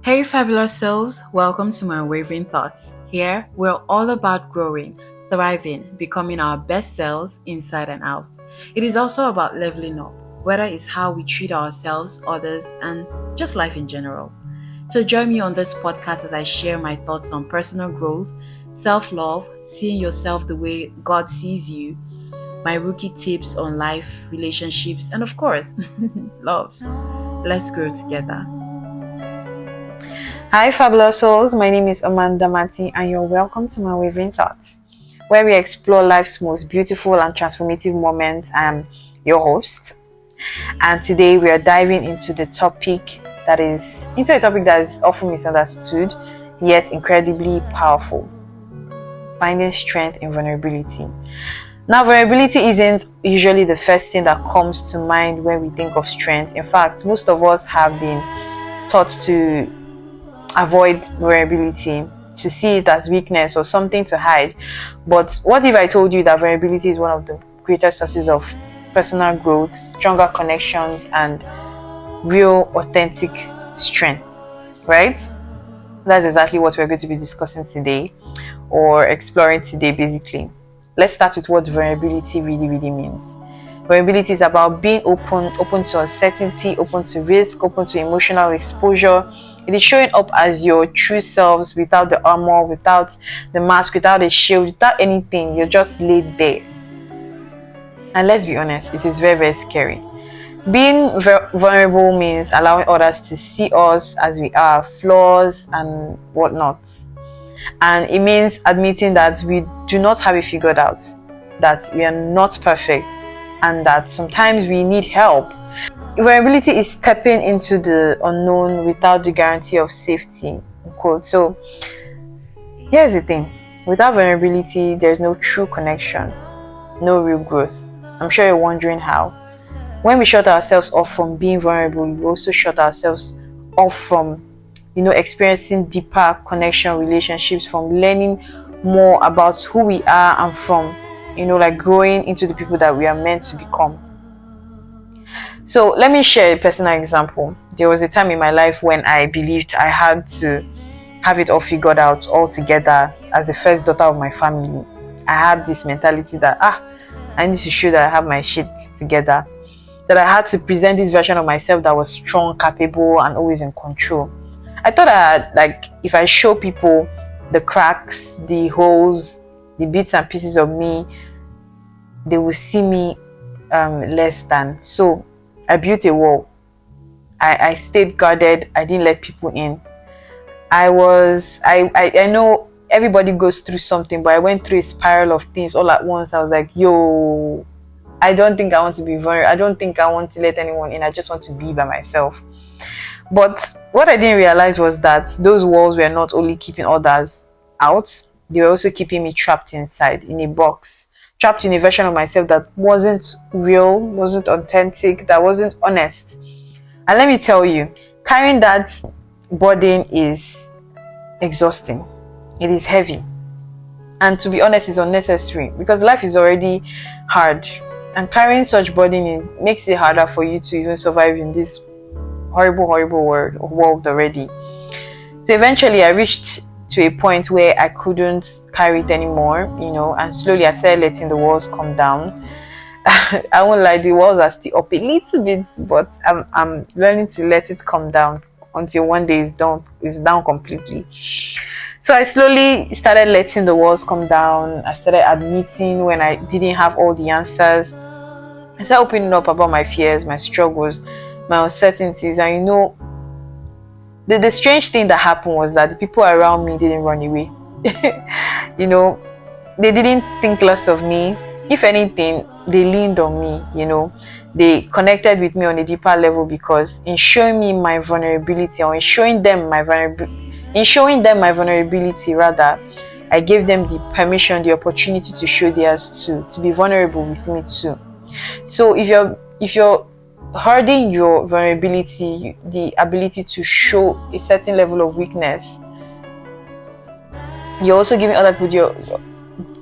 Hey, fabulous souls, welcome to my Unwavering Thoughts. Here, we're all about growing, thriving, becoming our best selves inside and out. It is also about leveling up, whether it's how we treat ourselves, others, and just life in general. So, join me on this podcast as I share my thoughts on personal growth, self love, seeing yourself the way God sees you, my rookie tips on life, relationships, and of course, love. Let's grow together. Hi, fabulous souls. My name is Oma Ndamati, and you're welcome to my Unwavering Thoughts, where we explore life's most beautiful and transformative moments. I'm your host, and today we are diving into a topic that is often misunderstood, yet incredibly powerful: finding strength in vulnerability. Now, vulnerability isn't usually the first thing that comes to mind when we think of strength. In fact, most of us have been taught to avoid vulnerability, to see it as weakness or something to hide. But what if I told you that vulnerability is one of the greatest sources of personal growth, stronger connections, and real authentic strength, right? That's exactly what we're going to be discussing today, or exploring today, basically. Let's start with what vulnerability really means. Vulnerability is about being open to uncertainty, open to risk, open to emotional exposure. It is showing up as your true selves, without the armor, without the mask, without a shield, without anything. You're just laid bare. And let's be honest, it is very scary. Being vulnerable means allowing others to see us as we are, flaws and whatnot. And it means admitting that we do not have it figured out, that we are not perfect, and that sometimes we need help. Vulnerability is stepping into the unknown without the guarantee of safety, quote. So here's the thing: without vulnerability, there's no true connection, no real growth. I'm sure you're wondering how. When we shut ourselves off from being vulnerable, we also shut ourselves off from experiencing deeper connection, relationships, from learning more about who we are, and from growing into the people that we are meant to become. So let me share a personal example. There was a time in my life when I believed I had to have it all figured out all together as the first daughter of my family. I had this mentality that I need to show that I have my shit together, that I had to present this version of myself that was strong, capable, and always in control. I thought if I show people the cracks, the holes, the bits and pieces of me, they will see me less than. So I built a wall. I stayed guarded. I didn't let people in. I know everybody goes through something, but I went through a spiral of things all at once. I was like, yo, I don't think I want to be vulnerable. I don't think I want to let anyone in. I just want to be by myself. But what I didn't realize was that those walls were not only keeping others out, they were also keeping me trapped inside, in a box, trapped in a version of myself that wasn't real, wasn't authentic, that wasn't honest. And let me tell you, carrying that burden is exhausting. It is heavy. And to be honest, it's unnecessary, because life is already hard. And carrying such burden makes it harder for you to even survive in this horrible world already. So eventually I reached to a point where I couldn't carry it anymore, and slowly I started letting the walls come down. I won't lie, the walls are still up a little bit, but I'm learning to let it come down until one day it's down completely. So I slowly started letting the walls come down. I started admitting when I didn't have all the answers. I started opening up about my fears, my struggles, my uncertainties. And the strange thing that happened was that the people around me didn't run away. They didn't think less of me. If anything, they leaned on me. They connected with me on a deeper level, because in showing me my vulnerability, or in showing them my vulnerability rather, I gave them the permission, the opportunity to show theirs too, to be vulnerable with me too. So if you're hoarding your vulnerability, the ability to show a certain level of weakness, you're also giving other people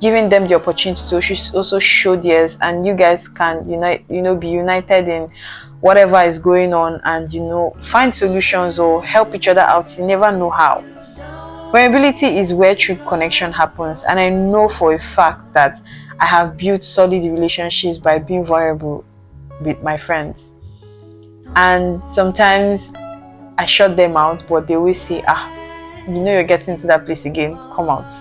giving them the opportunity to also show theirs, and you guys can be united in whatever is going on, and find solutions or help each other out. You never know how. Vulnerability is where true connection happens, and I know for a fact that I have built solid relationships by being vulnerable with my friends. And sometimes I shut them out, but they always say, you're getting to that place again, come out.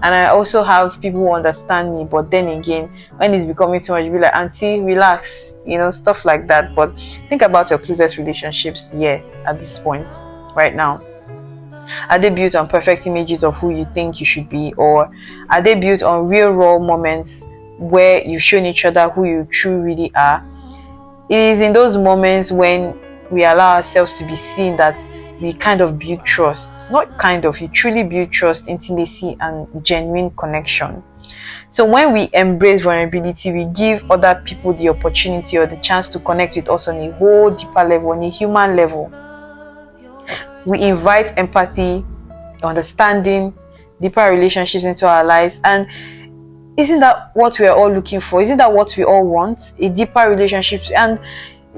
And I also have people who understand me, but then again, when it's becoming too much, you'll be like, auntie, relax, stuff like that. But think about your closest relationships at this point right now. Are they built on perfect images of who you think you should be, or are they built on real raw moments where you've shown each other who you truly really are? It is in those moments when we allow ourselves to be seen that we kind of build trust. Not kind of, you truly build trust, intimacy, and genuine connection. So when we embrace vulnerability, we give other people the opportunity or the chance to connect with us on a whole deeper level, on a human level. We invite empathy, understanding, deeper relationships into our lives. And isn't that what we are all looking for? Isn't that what we all want? A deeper relationship. And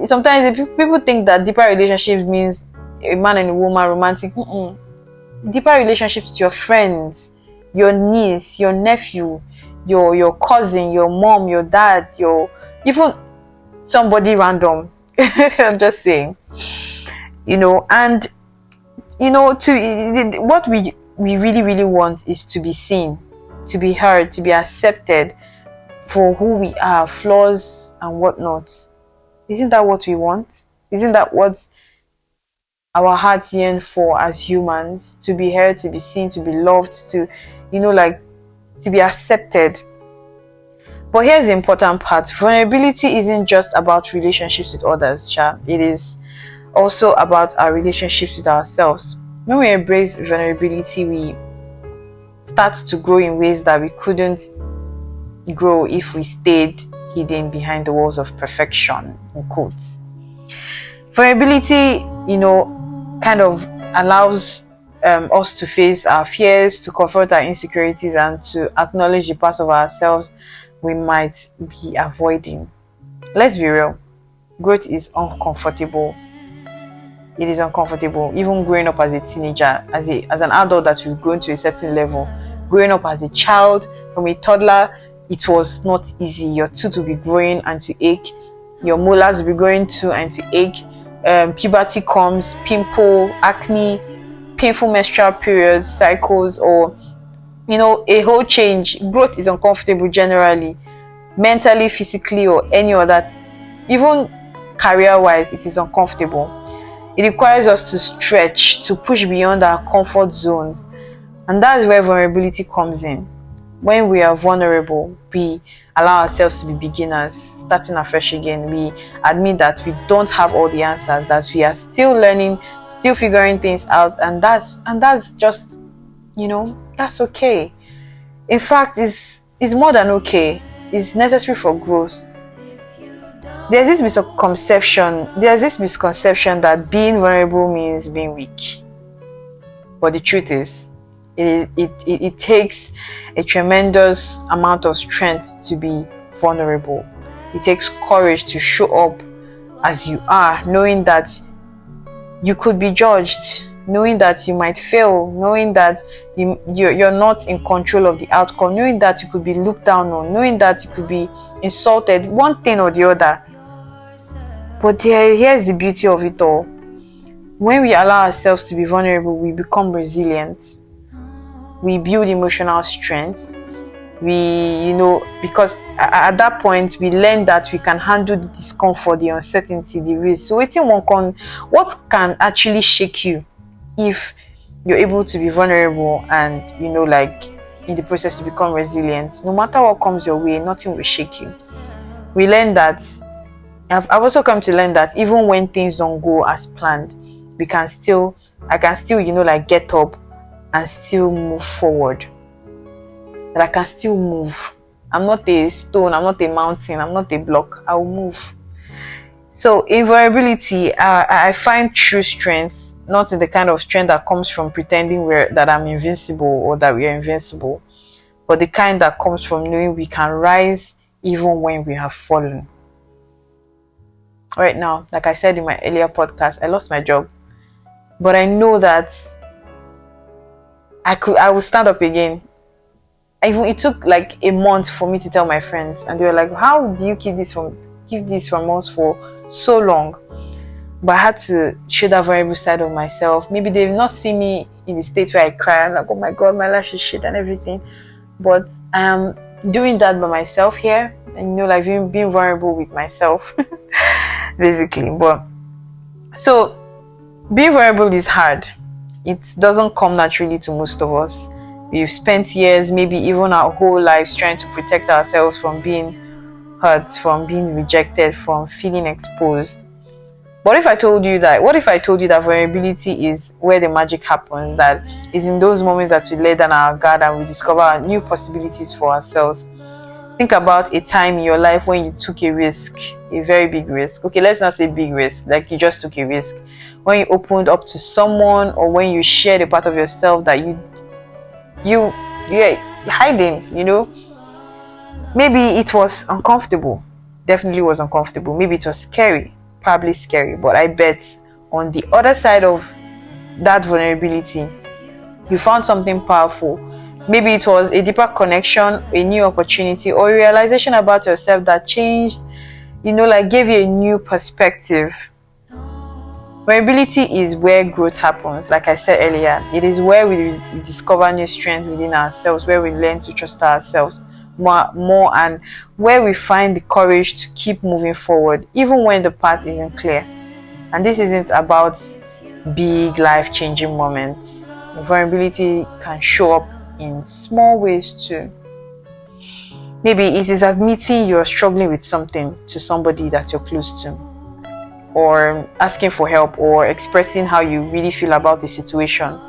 sometimes people think that deeper relationships means a man and a woman romantic. Deeper relationships with your friends, your niece, your nephew, your cousin, your mom, your dad, even somebody random. I'm just saying, and what we really, really want is to be seen, to be heard, to be accepted for who we are, flaws and whatnot. Isn't that what we want? Isn't that what our hearts yearn for as humans? To be heard, to be seen, to be loved, to be accepted. But here's the important part. Vulnerability isn't just about relationships with others, it is also about our relationships with ourselves. When we embrace vulnerability, we start to grow in ways that we couldn't grow if we stayed hidden behind the walls of perfection, in quotes. Vulnerability, kind of allows us to face our fears, to confront our insecurities, and to acknowledge the parts of ourselves we might be avoiding. Let's be real, growth is uncomfortable. It is uncomfortable. Even growing up as a teenager, as an adult that we've grown to a certain level, growing up as a child, from a toddler, it was not easy. Your tooth will be growing and to ache, your molars will be growing too and to ache. Puberty comes, pimple, acne, painful menstrual periods, cycles, or a whole change. Growth is uncomfortable generally, mentally, physically, or any other. Even career-wise, it is uncomfortable. It requires us to stretch, to push beyond our comfort zones, and that's where vulnerability comes in. When we are vulnerable, we allow ourselves to be beginners, starting afresh again. We admit that we don't have all the answers, that we are still learning, still figuring things out, and that's just, that's okay. In fact, it's more than okay. It's necessary for growth. There's this misconception that being vulnerable means being weak. But the truth is, it takes a tremendous amount of strength to be vulnerable. It takes courage to show up as you are, knowing that you could be judged, knowing that you might fail, knowing that you're not in control of the outcome, knowing that you could be looked down on, knowing that you could be insulted, one thing or the other. But here's the beauty of it all. When we allow ourselves to be vulnerable, we become resilient. We build emotional strength. Because at that point, we learn that we can handle the discomfort, the uncertainty, the risk. So what can actually shake you if you're able to be vulnerable and, in the process to become resilient? No matter what comes your way, nothing will shake you. We learn that. I've also come to learn that even when things don't go as planned, I can still, get up and still move forward. That I can still move. I'm not a stone, I'm not a mountain, I'm not a block. I will move. So in vulnerability, I find true strength, not in the kind of strength that comes from pretending that I'm invincible or that we are invincible, but the kind that comes from knowing we can rise even when we have fallen. right now, like I said in my earlier podcast, I lost my job, but I know that I will stand up again. Even it took like a month for me to tell my friends, and they were like, how do you keep this from us for so long? But I had to show that vulnerable side of myself. Maybe they've not seen me in the state where I cry. I'm like, oh my god, my life is shit and everything. But I'm doing that by myself here, and like being vulnerable with myself, basically. But so being vulnerable is hard. It doesn't come naturally to most of us. We've spent years, maybe even our whole lives, trying to protect ourselves from being hurt, from being rejected, from feeling exposed. What if I told you that vulnerability is where the magic happens, that is in those moments that we lay down our guard and we discover new possibilities for ourselves? Think about a time in your life when you took a risk, a very big risk. Okay, let's not say big risk, like you just took a risk. When you opened up to someone, or when you shared a part of yourself that you're hiding, Maybe it was uncomfortable. Definitely was uncomfortable. Maybe it was scary. Probably scary. But I bet on the other side of that vulnerability, you found something powerful. Maybe it was a deeper connection, a new opportunity, or a realization about yourself that changed, gave you a new perspective. Vulnerability is where growth happens. Like I said earlier, it is where we discover new strength within ourselves, where we learn to trust ourselves more, and where we find the courage to keep moving forward, even when the path isn't clear. And this isn't about big life-changing moments. Vulnerability can show up in small ways too. Maybe it is admitting you're struggling with something to somebody that you're close to, or asking for help, or expressing how you really feel about the situation.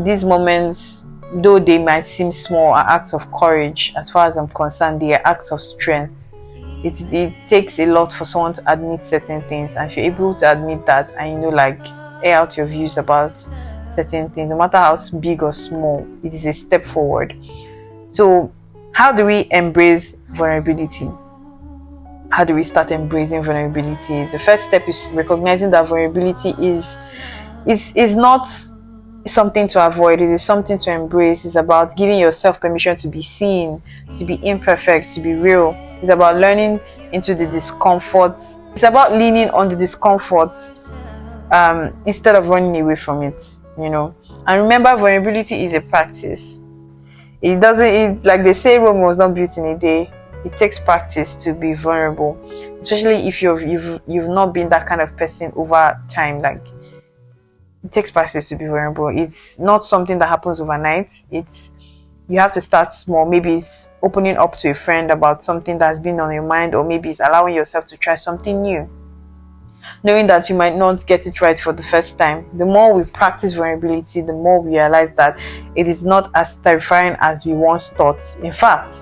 These moments, though they might seem small, are acts of courage. As far as I'm concerned, they are acts of strength. It takes a lot for someone to admit certain things, and if you're able to admit that and air out your views about certain things, no matter how big or small, it is a step forward. So how do we embrace vulnerability? How do we start embracing vulnerability? The first step is recognizing that vulnerability is not something to avoid. It is something to embrace. It's about giving yourself permission to be seen, to be imperfect, to be real. It's about learning into the discomfort. It's about leaning on the discomfort instead of running away from it. And remember, vulnerability is a practice. Like they say, Rome was not built in a day. It takes practice to be vulnerable, especially if you've not been that kind of person over time. Like, it takes practice to be vulnerable. It's not something that happens overnight. You have to start small. Maybe it's opening up to a friend about something that's been on your mind, or maybe it's allowing yourself to try something new, knowing that you might not get it right for the first time. The more we practice vulnerability, the more we realize that it is not as terrifying as we once thought. In fact,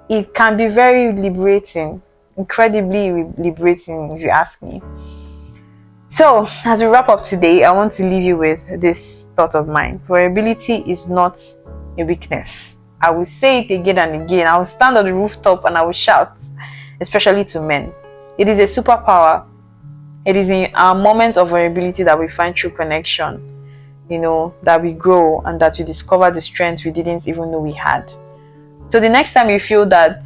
it can be very liberating, incredibly liberating, if you ask me. So, as we wrap up today, I want to leave you with this thought of mine. Vulnerability is not a weakness. I will say it again and again. I will stand on the rooftop and I will shout, especially to men. It is a superpower. It is in our moments of vulnerability that we find true connection, that we grow, and that we discover the strength we didn't even know we had. So the next time you feel that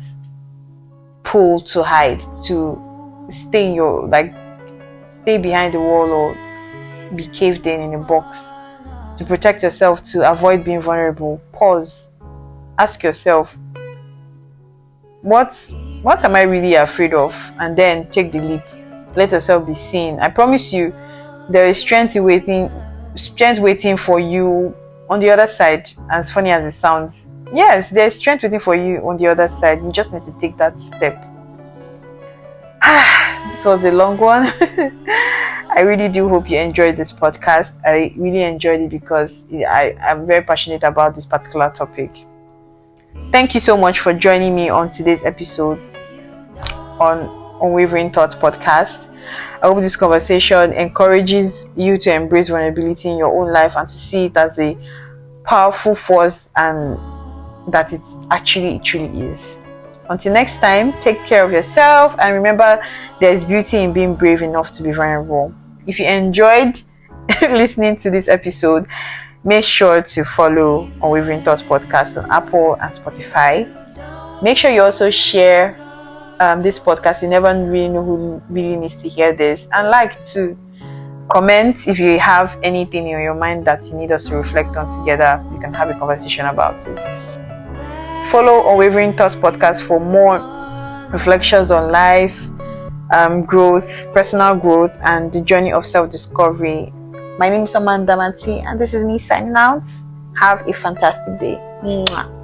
pull to hide, to stay stay behind the wall, or be caved in a box, to protect yourself, to avoid being vulnerable, pause, ask yourself, what am I really afraid of? And then take the leap. Let yourself be seen. I promise you, there is strength waiting for you on the other side. As funny as it sounds, yes, there's strength waiting for you on the other side. You just need to take that step. This was a long one. I really do hope you enjoyed this podcast. I really enjoyed it because I'm very passionate about this particular topic. Thank you so much for joining me on today's episode on Unwavering Thoughts podcast. I hope this conversation encourages you to embrace vulnerability in your own life and to see it as a powerful force, and that it truly is. Until next time, take care of yourself, and remember, there's beauty in being brave enough to be vulnerable. If you enjoyed listening to this episode, make sure to follow Unwavering Thoughts podcast on Apple and Spotify. Make sure you also share this podcast. You never really know who really needs to hear this. And like to comment if you have anything in your mind that you need us to reflect on together. We can have a conversation about it. Follow Unwavering Thoughts podcast for more reflections on life, growth, personal growth, and the journey of self-discovery. My name is Oma Ndamati, and this is me signing out. Have a fantastic day. Mwah.